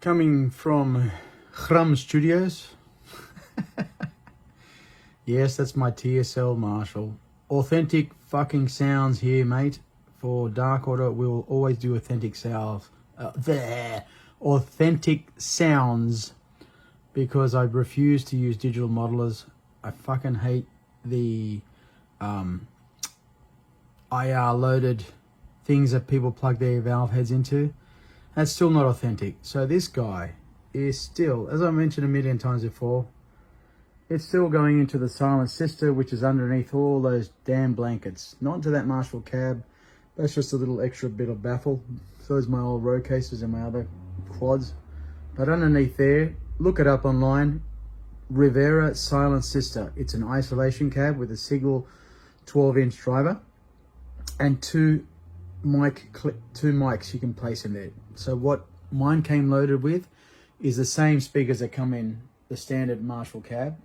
coming from Chrum Studios. Yes, that's my TSL Marshall. Authentic fucking sounds here, mate. For Dark Order, we'll always do authentic sounds. Authentic sounds, because I refuse to use digital modelers. I fucking hate the IR loaded things that people plug their valve heads into. That's still not authentic. So this guy is still, as I mentioned a million times before, it's still going into the Silent Sister, which is underneath all those damn blankets. Not into that Marshall cab. That's just a little extra bit of baffle. So is my old road cases and my other quads. But underneath there, look it up online. Rivera Silent Sister. It's an isolation cab with a single 12-inch driver and two mics you can place in there. So what mine came loaded with is the same speakers that come in the standard Marshall cab,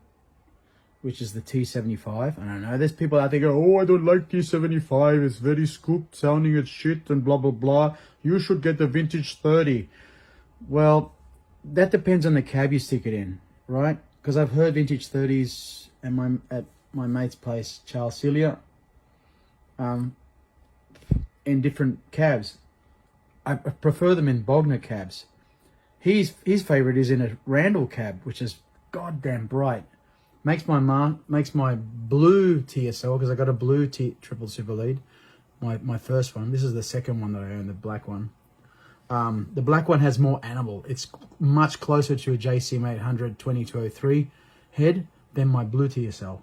which is the T75. And I know there's people out there go, oh, I don't like T75, it's very scooped sounding, it's shit and blah blah blah, you should get the vintage 30. Well, that depends on the cab you stick it in, right? Because I've heard vintage 30s at my mate's place, Charles Celia, in different cabs. I prefer them in Bogner cabs. His favorite is in a Randall cab, which is goddamn bright. Makes my blue TSL, because I got a blue triple super lead, my first one. This is the second one that I own, the black one. The black one has more animal. It's much closer to a JCM 800 2203 head than my blue TSL.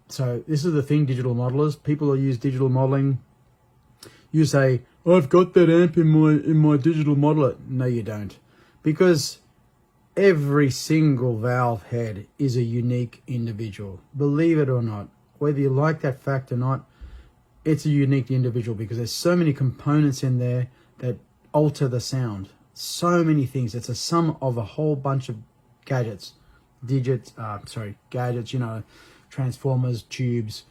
So this is the thing, digital modelers. People who use digital modeling, you say, I've got that amp in my digital modeler. No, you don't. Because every single valve head is a unique individual. Believe it or not. Whether you like that fact or not, it's a unique individual, because there's so many components in there that alter the sound. So many things. It's a sum of a whole bunch of gadgets. Gadgets, you know, transformers, tubes,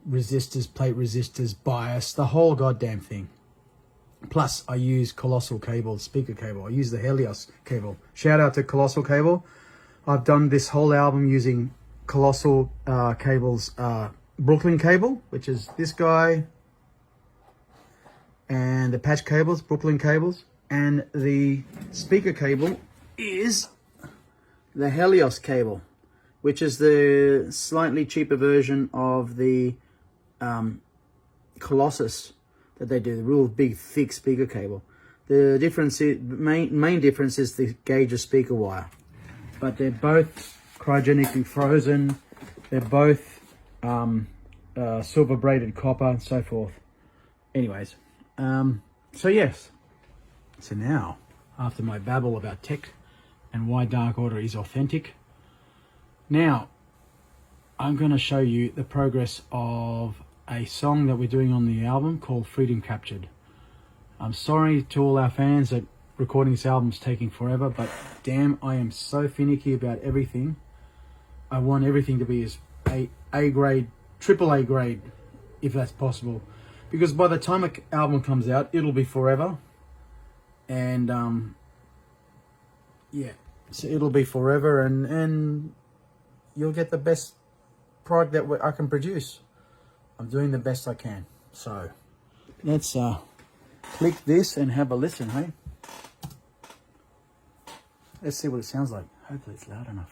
resistors, plate resistors, bias, the whole goddamn thing. Plus, I use Colossal cable, speaker cable. I use the Helios cable. Shout out to Colossal cable. I've done this whole album using Colossal cable's Brooklyn cable, which is this guy, and the patch cables, Brooklyn cables, and the speaker cable is the Helios cable, which is the slightly cheaper version of the Colossus that they do, the real big thick speaker cable. The difference is, main difference is the gauge of speaker wire, but they're both cryogenically frozen. They're both silver braided copper and so forth. Anyways, so yes, so now after my babble about tech and why Dark Order is authentic, now I'm going to show you the progress of a song that we're doing on the album called Freedom Captured. I'm sorry to all our fans that recording this album's taking forever, but damn, I am so finicky about everything. I want everything to be as A grade, triple A grade, if that's possible, because by the time an album comes out, it'll be forever. And yeah, so it'll be forever, and you'll get the best product that I can produce. I'm doing the best I can. So let's click this and have a listen, hey? Let's see what it sounds like. Hopefully it's loud enough.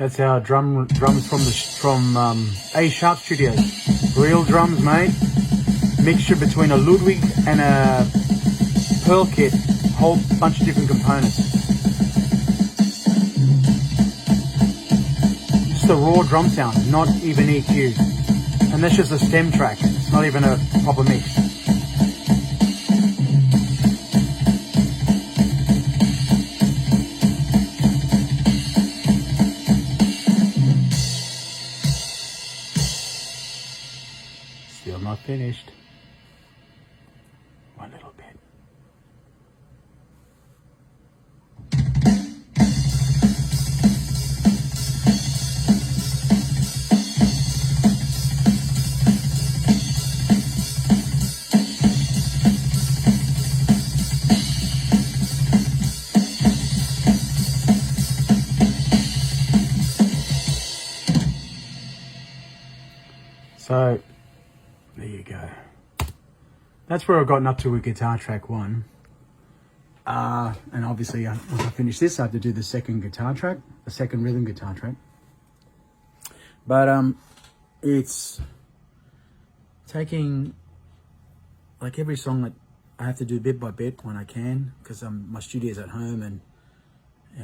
That's our drums from A Sharp Studios. Real drums, mate. Mixture between a Ludwig and a Pearl kit. Whole bunch of different components. Just the raw drum sound, not even EQ. And that's just a stem track. It's not even a proper mix. Still not finished. One little bit. So, there you go. That's where I've gotten up to with guitar track 1. And obviously, once I finish this, I have to do the second guitar track, the second rhythm guitar track. But it's taking, like every song that I have to do bit by bit when I can, because my studio's at home and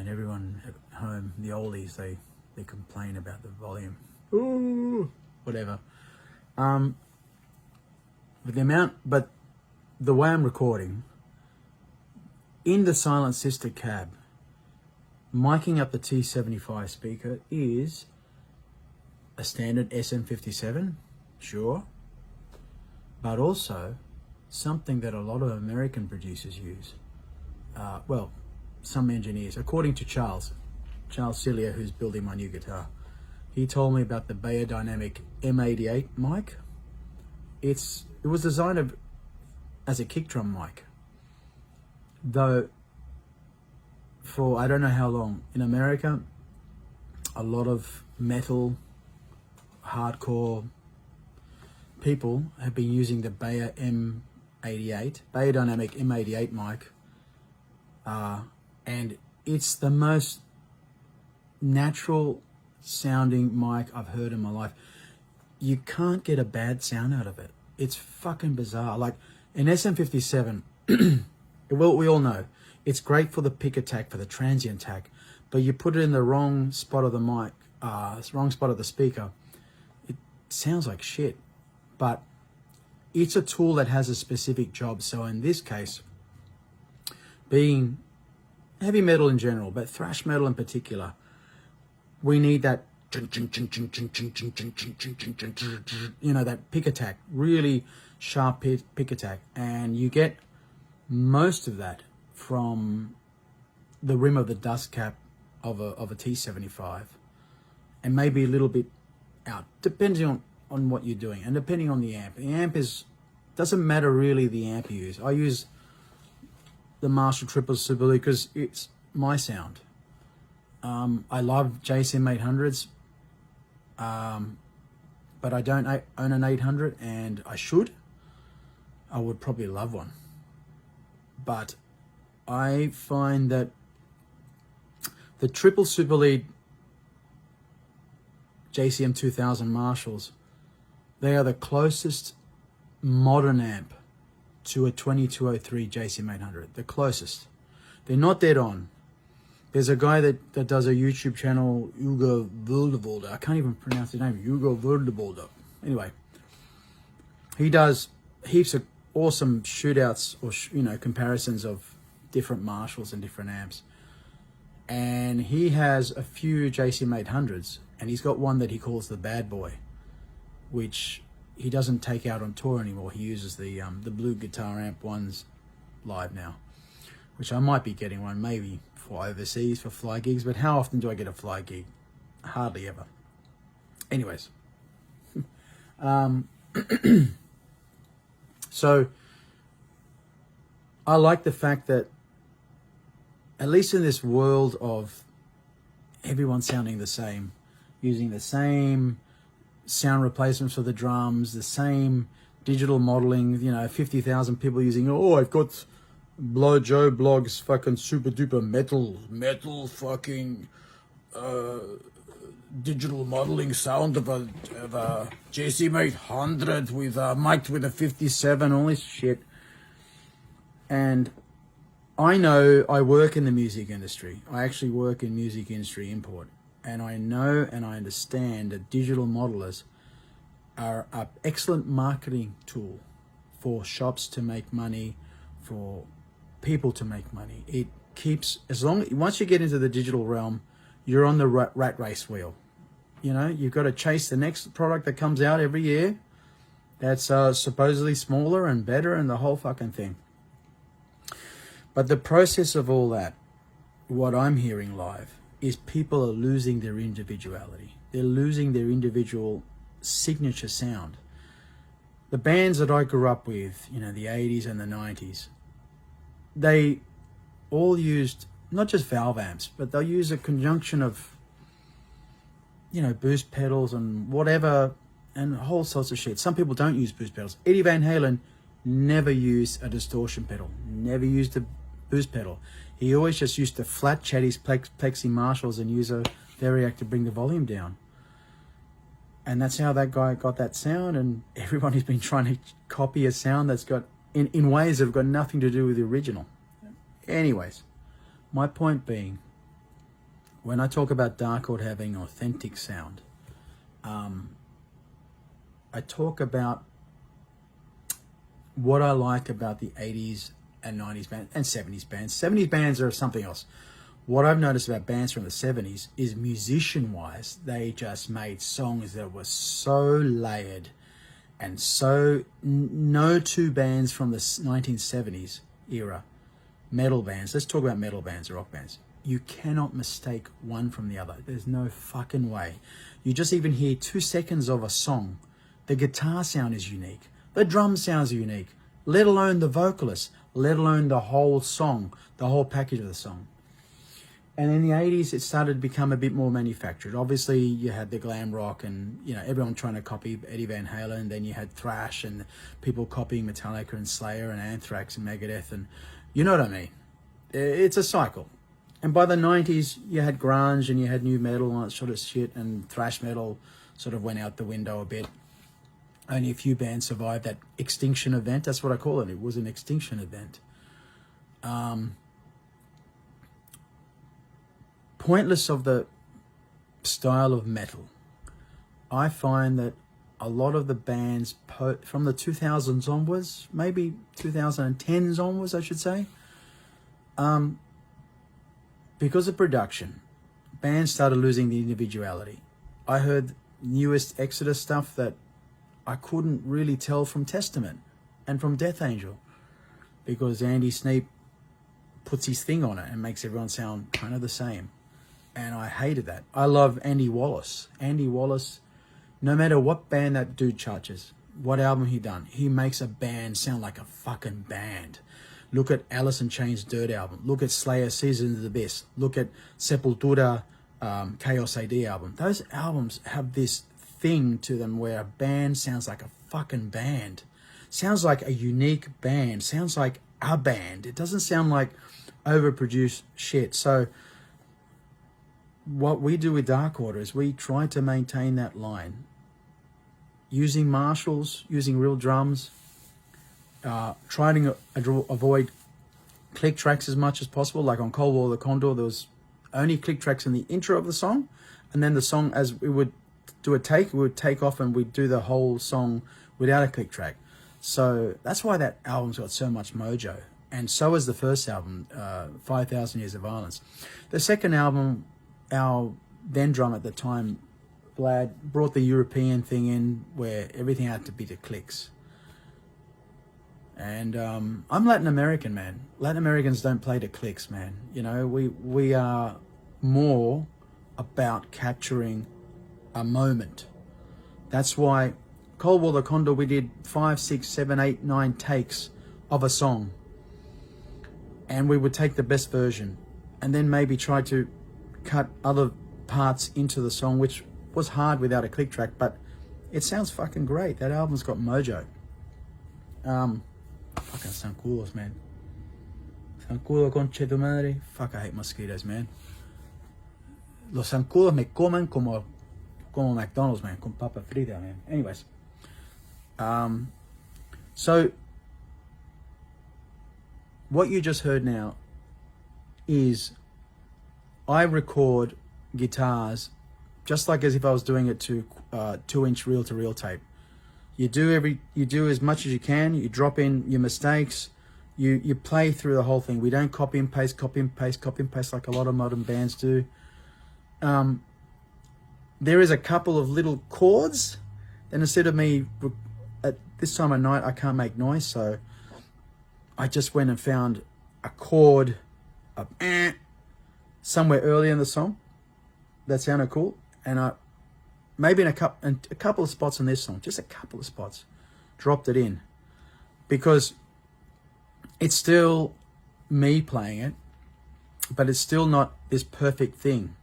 everyone at home, the oldies, they complain about the volume. Ooh, whatever. But the way I'm recording, in the Silent Sister cab, miking up the T75 speaker is a standard SM57, sure, but also something that a lot of American producers use. Well, some engineers, according to Charles Cillia, who's building my new guitar. He told me about the Beyerdynamic M88 mic. It was designed as a kick drum mic, though for I don't know how long. In America, a lot of metal, hardcore people have been using the Beyer M88, Beyerdynamic M88 mic, and it's the most natural sounding mic I've heard in my life. You can't get a bad sound out of it. It's fucking bizarre. Like an SM57, well, we all know it's great for the pick attack, for the transient attack, but you put it in the wrong spot of the mic, wrong spot of the speaker, it sounds like shit. But it's a tool that has a specific job. So in this case, being heavy metal in general, but thrash metal in particular, we need that, you know, that pick attack, really sharp pick attack. And you get most of that from the rim of the dust cap of a T75, and maybe a little bit out, depending on what you're doing and depending on the amp. The amp doesn't matter really the amp you use. I use the Marshall Triple Super Lead because it's my sound. I love JCM 800s, but I don't own an 800, and I should. I would probably love one. But I find that the Triple Super Lead JCM 2000 Marshalls, they are the closest modern amp to a 2203 JCM 800. The closest. They're not dead on. There's a guy that does a YouTube channel, Hugo Wildevolder. I can't even pronounce his name, Hugo Wildevolder. Anyway, he does heaps of awesome shootouts or comparisons of different Marshalls and different amps. And he has a few JCM 800s, and he's got one that he calls the Bad Boy, which he doesn't take out on tour anymore. He uses the Blue Guitar Amp ones live now, which I might be getting one maybe for overseas for fly gigs. But how often do I get a fly gig? Hardly ever. Anyways, so I like the fact that at least in this world of everyone sounding the same, using the same sound replacements for the drums, the same digital modeling, 50,000 people using, I've got Blow Joe Blogs fucking super duper metal fucking digital modeling sound of a JC Mate 100 with mic'd with a 57, all this shit. And I know I work in the music industry. I actually work in music industry import. And I know and I understand that digital modelers are an excellent marketing tool for shops to make money, for people to make money. It keeps, once you get into the digital realm, you're on the rat race wheel. You know, you've got to chase the next product that comes out every year that's supposedly smaller and better and the whole fucking thing. But the process of all that, what I'm hearing live, is people are losing their individuality. They're losing their individual signature sound. The bands that I grew up with, you know, the 80s and the 90s, they all used not just valve amps, but they'll use a conjunction of, you know, boost pedals and whatever, and whole sorts of shit. Some people don't use boost pedals. Eddie Van Halen never used a distortion pedal, never used a boost pedal. He always just used to flat chat his Plexi Marshalls and use a Variac to bring the volume down. And that's how that guy got that sound, and everybody's been trying to copy a sound that's got, in ways that have got nothing to do with the original. Anyways, my point being, when I talk about Dark-Horse having authentic sound, I talk about what I like about the 80s and 90s bands and 70s bands. 70s bands are something else. What I've noticed about bands from the 70s is musician-wise, they just made songs that were so layered, and so no two bands from the 1970s era, metal bands, let's talk about metal bands or rock bands, you cannot mistake one from the other. There's no fucking way. You just even hear 2 seconds of a song, the guitar sound is unique, the drum sounds are unique, let alone the vocalist, let alone the whole song, the whole package of the song. And in the 80s, it started to become a bit more manufactured. Obviously, you had the glam rock and, you know, everyone trying to copy Eddie Van Halen. Then you had thrash and people copying Metallica and Slayer and Anthrax and Megadeth. And you know what I mean? It's a cycle. And by the 90s, you had grunge and you had new metal and all that sort of shit. And thrash metal sort of went out the window a bit. Only a few bands survived that extinction event. That's what I call it. It was an extinction event. Pointless of the style of metal, I find that a lot of the bands from the 2000s onwards, maybe 2010s onwards, I should say, because of production, bands started losing the individuality. I heard newest Exodus stuff that I couldn't really tell from Testament and from Death Angel, because Andy Sneap puts his thing on it and makes everyone sound kind of the same. And I hated that. I love Andy Wallace. Andy Wallace, no matter what band that dude touches, what album he done, he makes a band sound like a fucking band. Look at Alice in Chains' Dirt album. Look at Slayer Seasons of the Abyss. Look at Sepultura Chaos AD album. Those albums have this thing to them where a band sounds like a fucking band. Sounds like a unique band. Sounds like a band. It doesn't sound like overproduced shit. So what we do with Dark-Horse is we try to maintain that line. Using Marshalls, using real drums, trying to avoid click tracks as much as possible. Like on Cold War the Condor, there was only click tracks in the intro of the song, and then the song, as we would do a take, we would take off and we'd do the whole song without a click track. So that's why that album's got so much mojo. And so is the first album, 5,000 Years of Violence. The second album, our then drummer at the time, Vlad, brought the European thing in where everything had to be to clicks. And I'm Latin American, man. Latin Americans don't play to clicks, man. You know, we are more about capturing a moment. That's why Cold War the Condor, we did 5, 6, 7, 8, 9 takes of a song. And we would take the best version and then maybe try to cut other parts into the song, which was hard without a click track, but it sounds fucking great. That album's got mojo. Fucking zancudos, man. Zancudo, conche tu madre. Fuck, I hate mosquitoes, man. Los zancudos me comen como como McDonald's, man, con papa frita, man. Anyways, so what you just heard now is I record guitars just like as if I was doing it to 2-inch reel-to-reel tape. You do as much as you can. You drop in your mistakes. You play through the whole thing. We don't copy and paste like a lot of modern bands do. There is a couple of little chords, and instead of me at this time of night, I can't make noise, so I just went and found a chord somewhere early in the song that sounded cool, and I maybe in a couple of spots in this song, just a couple of spots, dropped it in, because it's still me playing it, but it's still not this perfect thing.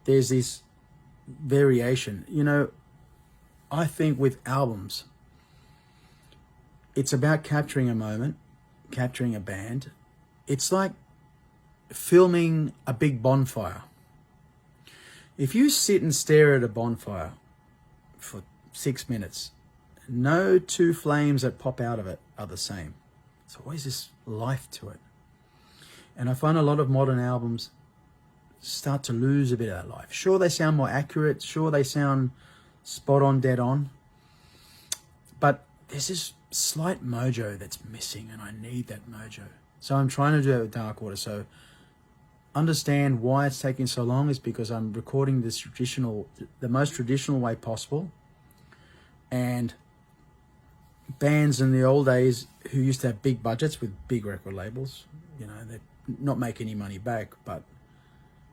There's this variation. You know, I think with albums, it's about capturing a moment, capturing a band. It's like filming a big bonfire. If you sit and stare at a bonfire for 6 minutes, no two flames that pop out of it are the same. There's always this life to it. And I find a lot of modern albums start to lose a bit of that life. Sure, they sound more accurate. Sure, they sound spot on, dead on. But there's this slight mojo that's missing, and I need that mojo. So I'm trying to do it with Darkwater. So understand why it's taking so long is because I'm recording this the most traditional way possible. And bands in the old days who used to have big budgets with big record labels, you know, they not make any money back, but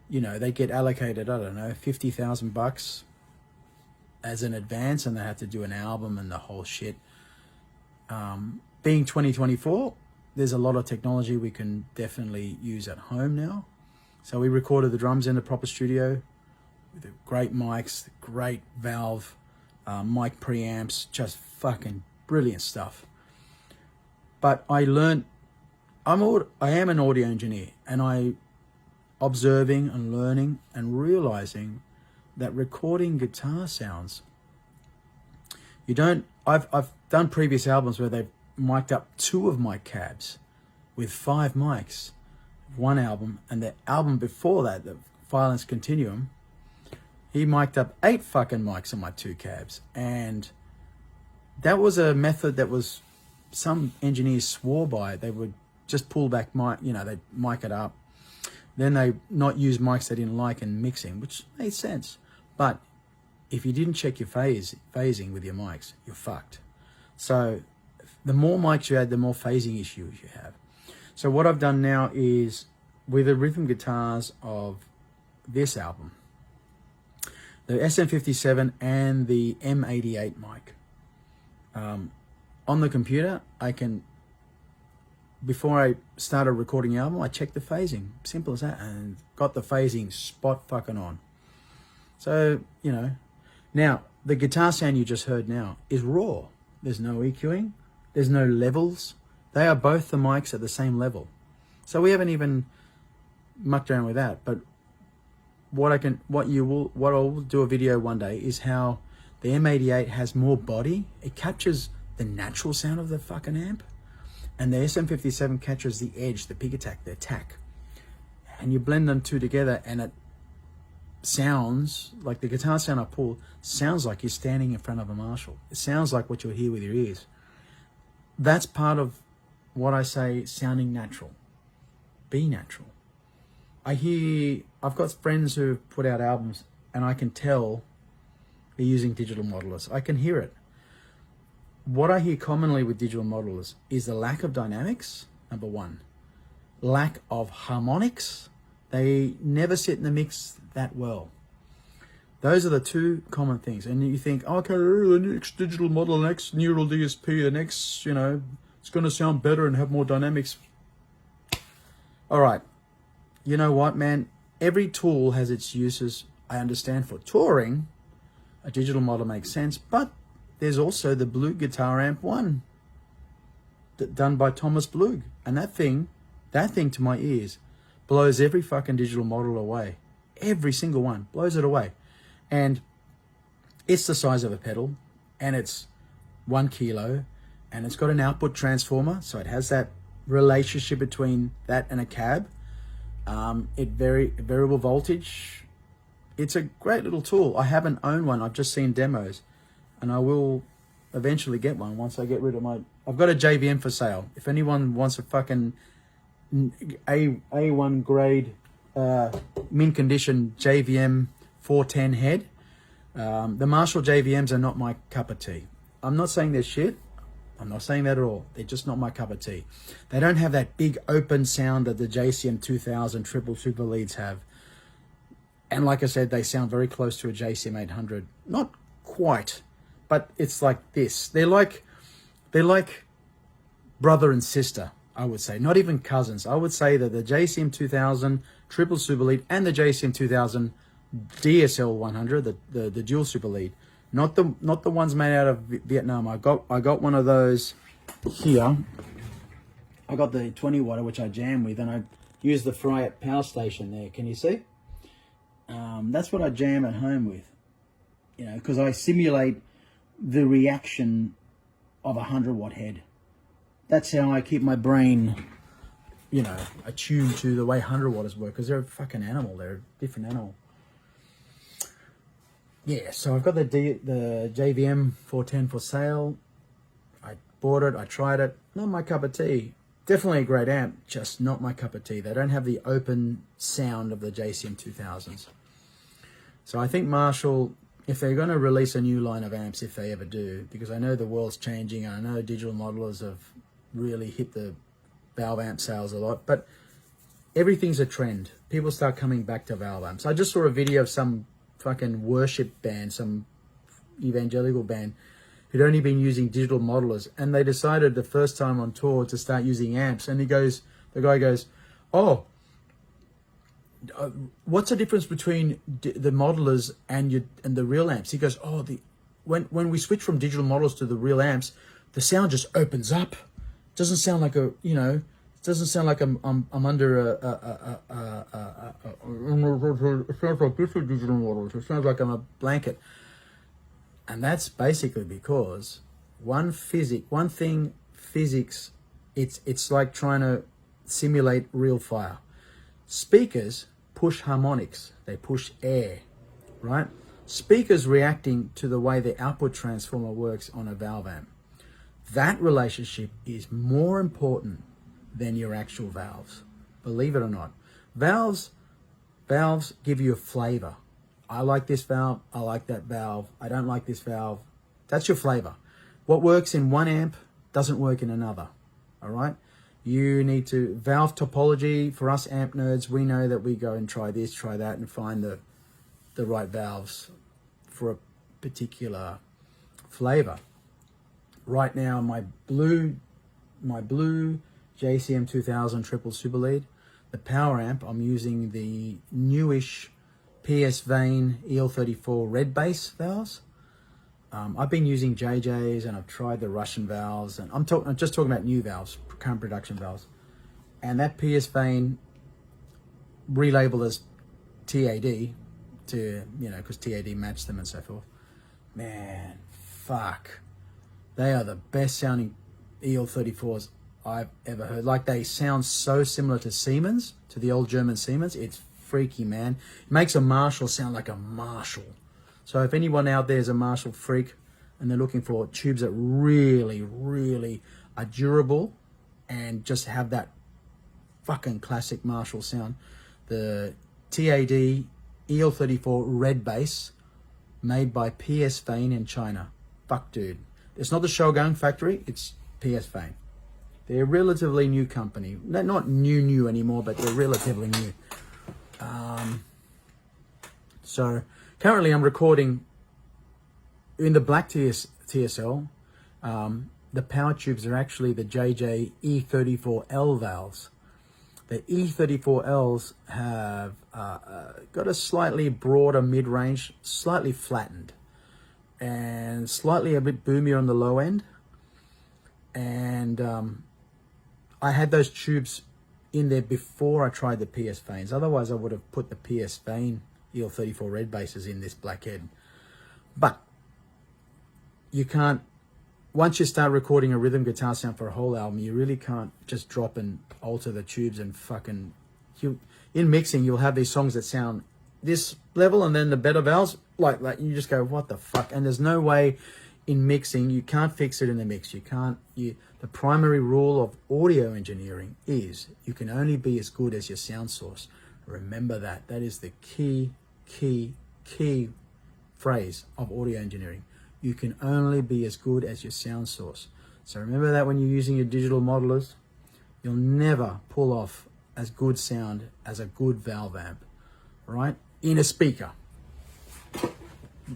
you know, they get allocated, I don't know, $50,000 as an advance, and they have to do an album and the whole shit. Being 2024, there's a lot of technology we can definitely use at home now. So we recorded the drums in the proper studio with the great mics, the great Valve mic preamps, just fucking brilliant stuff. But I learned, I am an audio engineer, and I observing and learning and realizing that recording guitar sounds, I've done previous albums where they've mic'd up 2 of my cabs with 5 mics, one album, and the album before that, the Violence Continuum, he mic'd up 8 fucking mics on my 2 cabs. And that was a method that was, some engineers swore by. They would just pull back mic, you know, they'd mic it up. Then they not use mics they didn't like in mixing, which made sense. But if you didn't check your phasing with your mics, you're fucked. So the more mics you add, the more phasing issues you have. So what I've done now is, with the rhythm guitars of this album, the SM57 and the M88 mic, on the computer, I can, before I started recording the album, I checked the phasing. Simple as that. And got the phasing spot fucking on. So, you know. Now, the guitar sound you just heard now is raw. There's no EQing. There's no levels. They are both the mics at the same level. So we haven't even mucked around with that. But what I'll do a video one day is how the M88 has more body. It captures the natural sound of the fucking amp. And the SM57 captures the edge, the pig attack, the attack. And you blend them two together, and it sounds like the guitar sound I pull sounds like you're standing in front of a Marshall. It sounds like what you'll hear with your ears. That's part of what I say, sounding natural. Be natural. I've got friends who've put out albums, and I can tell they're using digital modelers. I can hear it. What I hear commonly with digital modelers is the lack of dynamics, number one. Lack of harmonics. They never sit in the mix that well. Those are the 2 common things. And you think, okay, the next digital model, the next neural DSP, the next, you know, it's going to sound better and have more dynamics. All right. You know what, man? Every tool has its uses. I understand for touring, a digital model makes sense, but there's also the Blue Guitar Amp 1 done by Thomas Blug. And that thing to my ears blows every fucking digital model away. Every single one blows it away. And It's the size of a pedal, and it's 1 kilo, and it's got an output transformer, so it has that relationship between that and a cab. Variable voltage. It's a great little tool. I haven't owned one. I've just seen demos, and I will eventually get one once I get rid of my. I've got a JVM for sale. If anyone wants a fucking A1 grade mint condition JVM 410 head, the Marshall JVMs are not my cup of tea. I'm not saying they're shit. I'm not saying that at all. They're just not my cup of tea. They don't have that big open sound that the JCM 2000 triple super leads have. And like I said, they sound very close to a JCM 800. Not quite, but it's like this. They're like brother and sister, I would say. Not even cousins. I would say that the JCM 2000 triple super lead and the JCM 2000 DSL 100, the dual super lead, not the ones made out of Vietnam. I got one of those here. I got the 20 watt, which I jam with, and I use the Fryette power station there. Can you see? That's what I jam at home with, you know, because I simulate the reaction of a 100 watt head. That's how I keep my brain, you know, attuned to the way 100 watters work, because they're a fucking animal. They're a different animal. Yeah, so I've got the JVM 410 for sale. I bought it, I tried it. Not my cup of tea. Definitely a great amp, just not my cup of tea. They don't have the open sound of the JCM 2000s. So I think Marshall, if they're going to release a new line of amps, if they ever do, because I know the world's changing, and I know digital modelers have really hit the valve amp sales a lot, but everything's a trend. People start coming back to valve amps. I just saw a video of some fucking worship band, some evangelical band, who'd only been using digital modelers, and they decided the first time on tour to start using amps. And the guy goes, oh, what's the difference between the modelers and the real amps? He goes, oh, when we switch from digital modelers to the real amps, the sound just opens up. It doesn't sound like a, you know, it doesn't sound like I'm under it sounds like this is digital models. It sounds like I'm a blanket. And that's basically because physics, it's like trying to simulate real fire. Speakers push harmonics, they push air, right? Speakers reacting to the way the output transformer works on a valve amp. That relationship is more important than your actual valves, believe it or not. Valves give you a flavor. I like this valve, I like that valve, I don't like this valve. That's your flavor. What works in one amp doesn't work in another, all right? You need to, valve topology, for us amp nerds, we know that we go and try this, try that, and find the right valves for a particular flavor. Right now, my blue JCM 2000 triple super lead, the power amp, I'm using the newish PS Vane EL34 red bass valves. I've been using JJ's, and I've tried the Russian valves, and I'm just talking about new valves, current production valves. And that PS Vane, relabeled as TAD, to, you know, because TAD matched them and so forth. Man, fuck. They are the best sounding EL34s I've ever heard. Like, they sound so similar to Siemens, to the old German Siemens. It's freaky, man. It makes a Marshall sound like a Marshall. So if anyone out there is a Marshall freak and they're looking for tubes that really, really are durable and just have that fucking classic Marshall sound, the TAD EL34 red bass, made by PS Vane in China. Fuck, dude. It's not the Shogang factory, it's PS Vane. They're a relatively new company. They're not new anymore, but they're relatively new. So currently I'm recording in the black TSL. The power tubes are actually the JJ E34L valves. The E34Ls have got a slightly broader mid-range, slightly flattened, and slightly a bit boomier on the low end. And I had those tubes in there before I tried the PS Vanes. Otherwise, I would have put the PS Vane EL34 red bases in this black head. But you can't, once you start recording a rhythm guitar sound for a whole album, you really can't just drop and alter the tubes and fucking, in mixing, you'll have these songs that sound this level and then the better valves, like you just go, what the fuck? And there's no way in mixing, you can't fix it in the mix. The primary rule of audio engineering is you can only be as good as your sound source. Remember that. That is the key phrase of audio engineering. You can only be as good as your sound source. So remember that when you're using your digital modelers, you'll never pull off as good sound as a good valve amp, right? In a speaker.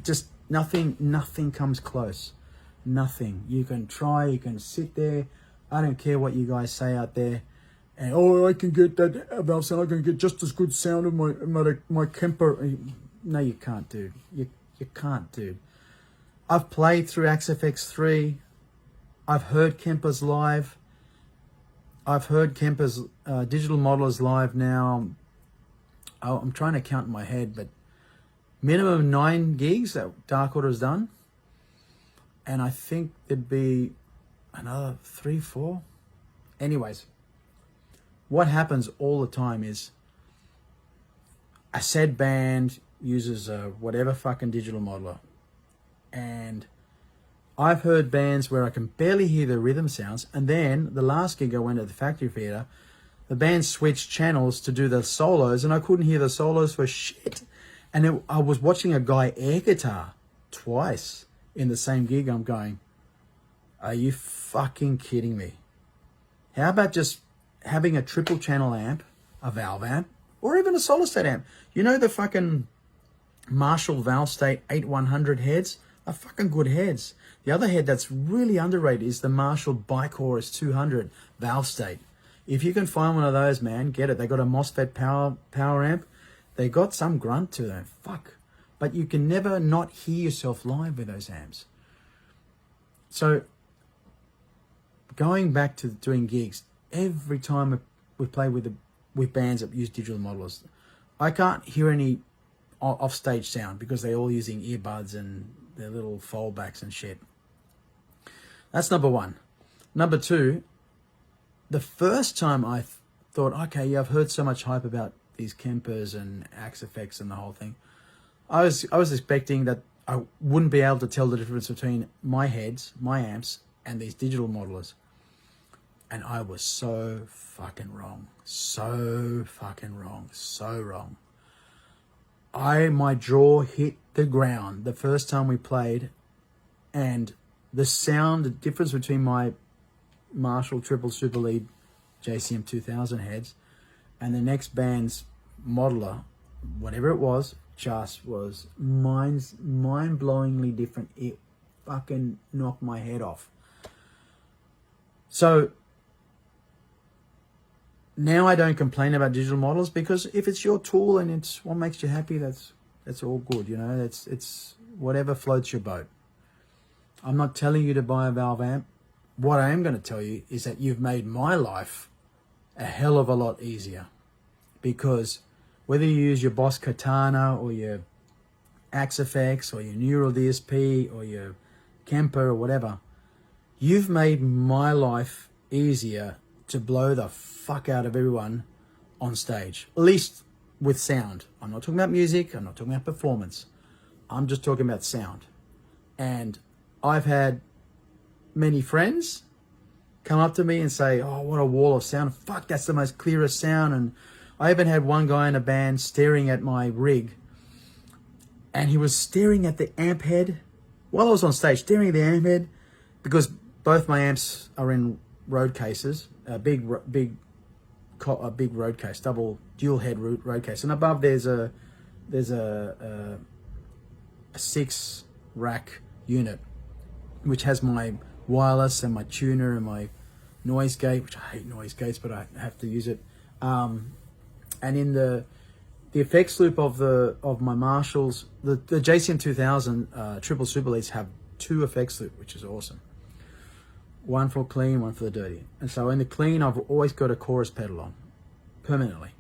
Just nothing comes close. Nothing. You can try, you can sit there. I don't care what you guys say out there. And, oh, I can get that valve sound, I can get just as good sound of my Kemper. No, you can't, dude. You can't, dude. I've played through Axe-FX3. I've heard Kempers live. I've heard Kemper's digital modelers live now. I'm trying to count in my head, but minimum 9 gigs that Dark Order has done. And I think there'd be another 3, 4. Anyways, what happens all the time is a said band uses a whatever fucking digital modeler. And I've heard bands where I can barely hear the rhythm sounds. And then the last gig I went at the Factory Theatre, the band switched channels to do the solos and I couldn't hear the solos for shit. And I was watching a guy air guitar twice in the same gig. I'm going, are you fucking kidding me? How about just having a triple channel amp, a valve amp, or even a solid state amp? You know the fucking Marshall Valve State 8100 heads are fucking good heads. The other head that's really underrated is the Marshall Bicchorus 200 Valve State. If you can find one of those, man, get it. They got a MOSFET power amp. They got some grunt to them. Fuck. But you can never not hear yourself live with those amps. So, going back to doing gigs, every time we play with bands that use digital modelers, I can't hear any off-stage sound because they're all using earbuds and their little foldbacks and shit. That's number one. Number two, the first time I thought, okay, yeah, I've heard so much hype about these Kempers and Axe-FX and the whole thing. I was expecting that I wouldn't be able to tell the difference between my heads, my amps, and these digital modelers. And I was so fucking wrong. So fucking wrong. So wrong. My jaw hit the ground the first time we played, and the sound, the difference between my Marshall Triple Super Lead JCM 2000 heads and the next band's modeler, whatever it was, just was mind-blowingly different. It fucking knocked my head off. So now I don't complain about digital models, because if it's your tool and it's what makes you happy, that's all good, you know. It's whatever floats your boat. I'm not telling you to buy a valve amp. What I am going to tell you is that you've made my life a hell of a lot easier, because whether you use your Boss Katana or your Axe-FX or your Neural DSP or your Kemper or whatever, you've made my life easier to blow the fuck out of everyone on stage, at least with sound. I'm not talking about music, I'm not talking about performance, I'm just talking about sound. And I've had many friends come up to me and say, oh, what a wall of sound, fuck, that's the most clearest sound. And I even had one guy in a band staring at my rig, and he was staring at the amp head while I was on stage, staring at the amp head, because both my amps are in road cases, a big road case, double dual head road case, and above there's a 6 rack unit, which has my wireless and my tuner and my noise gate, which I hate noise gates, but I have to use it. And in the effects loop of my Marshalls, the JCM 2000 triple super leads have 2 effects loop, which is awesome. One for clean, one for the dirty. And so in the clean, I've always got a chorus pedal on, permanently.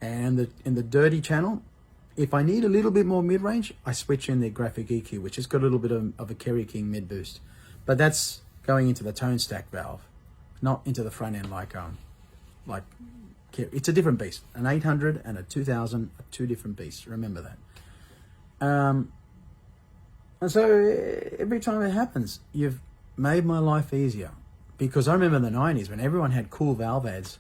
And in the dirty channel, If I need a little bit more mid-range, I switch in the Graphic EQ, which has got a little bit of a Kerry King mid boost. But that's going into the tone stack valve, not into the front end like it's a different beast. An 800 and a 2000 are two different beasts. Remember that. And so every time it happens, you've made my life easier. Because I remember in the 90s when everyone had cool valve ads,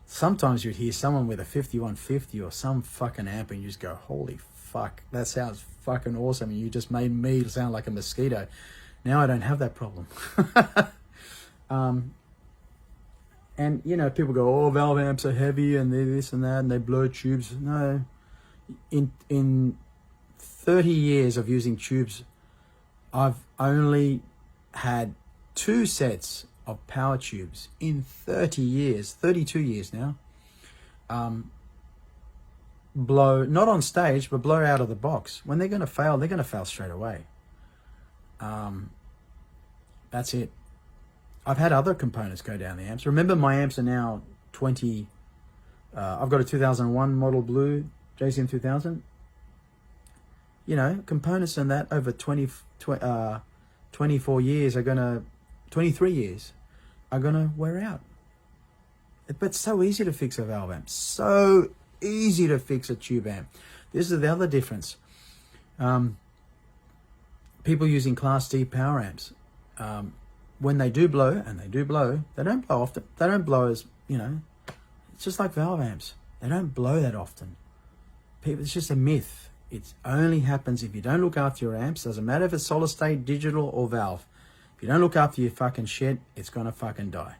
sometimes you'd hear someone with a 5150 or some fucking amp and you just go, holy fuck, that sounds fucking awesome. And you just made me sound like a mosquito. Now I don't have that problem. And, you know, people go, oh, valve amps are heavy and they're this and that and they blow tubes. No. In 30 years of using tubes, I've only had 2 sets of power tubes in 30 years, 32 years now, blow, not on stage, but blow out of the box. When they're going to fail, they're going to fail straight away. That's it. I've had other components go down the amps. Remember, my amps are now 20. I've got a 2001 model blue JCM 2000. You know, components in that over 24 years are going to, 23 years are going to wear out. But it's so easy to fix a valve amp. So easy to fix a tube amp. This is the other difference. People using Class D power amps, when they do blow, and they do blow, they don't blow often. They don't blow as, you know, it's just like valve amps. They don't blow that often. People, it's just a myth. It only happens if you don't look after your amps. Doesn't matter if it's solid state, digital, or valve. If you don't look after your fucking shit, it's gonna fucking die.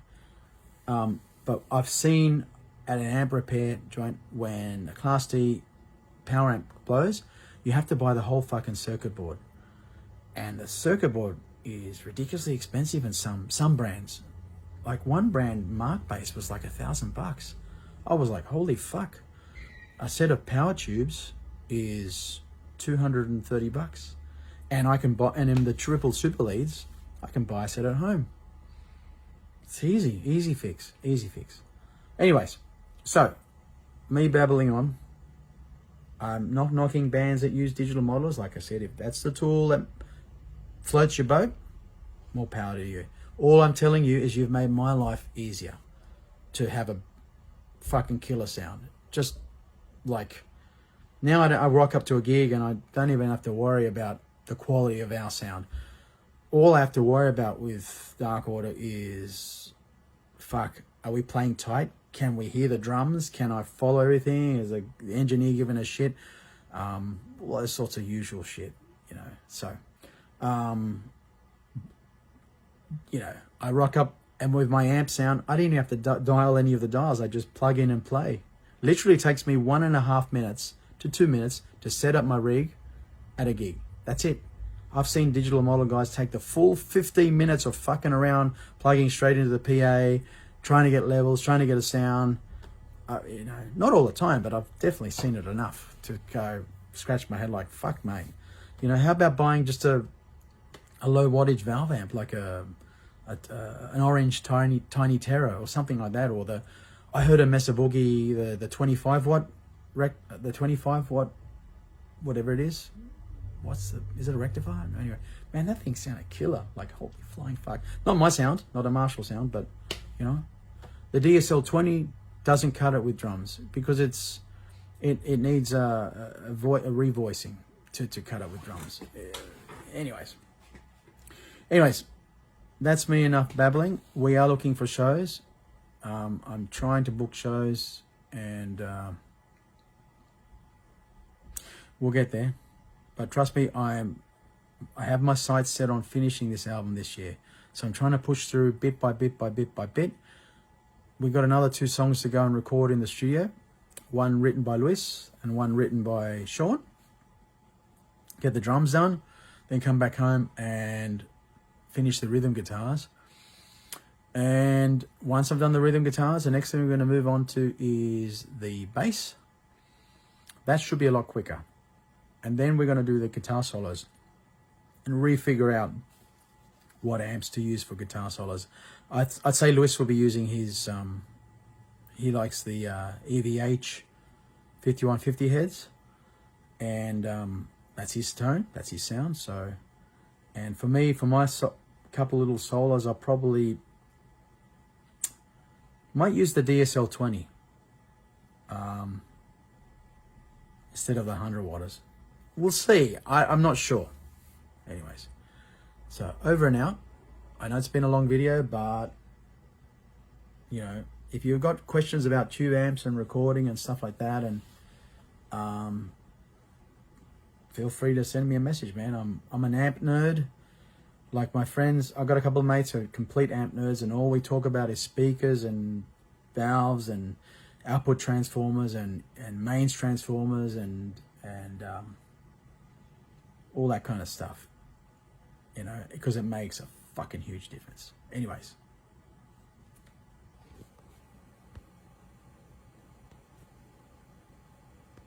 But I've seen at an amp repair joint when a Class D power amp blows, you have to buy the whole fucking circuit board. And the circuit board is ridiculously expensive in some brands. Like one brand, Mark Base, was like $1,000. I was like, holy fuck. A set of power tubes is $230. And I can buy, and in the triple super leads, I can buy a set at home. It's easy fix. Anyways, so me babbling on. I'm not knocking bands that use digital modelers. Like I said, if that's the tool that floats your boat, more power to you. All I'm telling you is you've made my life easier to have a fucking killer sound. Just like now I rock up to a gig and I don't even have to worry about the quality of our sound. All I have to worry about with Dark Order is, fuck, are we playing tight? Can we hear the drums? Can I follow everything? Is the engineer giving a shit? All those sorts of usual shit, you know. So, you know, I rock up and with my amp sound, I didn't even have to dial any of the dials. I just plug in and play. Literally takes me 1.5 minutes to 2 minutes to set up my rig at a gig. That's it. I've seen digital model guys take the full 15 minutes of fucking around, plugging straight into the PA, trying to get levels, trying to get a sound. You know, not all the time, but I've definitely seen it enough to go scratch my head like, fuck, mate. You know, how about buying just a low wattage valve amp, like an orange tiny Terra or something like that, or I heard a Mesa Boogie, the 25 watt the 25 watt whatever it is. Is it a rectifier? Anyway, man, that thing sounded killer. Like, holy flying fuck. Not my sound, not a Marshall sound, but you know, the DSL 20 doesn't cut it with drums because it needs a revoicing to cut it with drums. Anyways, that's me enough babbling. We are looking for shows. I'm trying to book shows, and we'll get there. But trust me, I have my sights set on finishing this album this year. So I'm trying to push through bit by bit by bit by bit. We've got another 2 songs to go and record in the studio. One written by Luis and one written by Sean. Get the drums done, then come back home and finish the rhythm guitars. And once I've done the rhythm guitars, the next thing we're going to move on to is the bass. That should be a lot quicker. And then we're going to do the guitar solos and refigure out what amps to use for guitar solos. I'd say Luis will be using his, he likes the EVH 5150 heads. and that's his tone, that's his sound. So, and for me, for my couple little solos, I probably might use the DSL 20 instead of the 100 watters. We'll see. I'm not sure. Anyways, so over and out. I know it's been a long video, but you know, if you've got questions about tube amps and recording and stuff like that, and feel free to send me a message, man. I'm an amp nerd. Like my friends, I've got a couple of mates who are complete amp nerds, and all we talk about is speakers and valves and output transformers and mains transformers and all that kind of stuff. You know, because it makes a fucking huge difference. Anyways.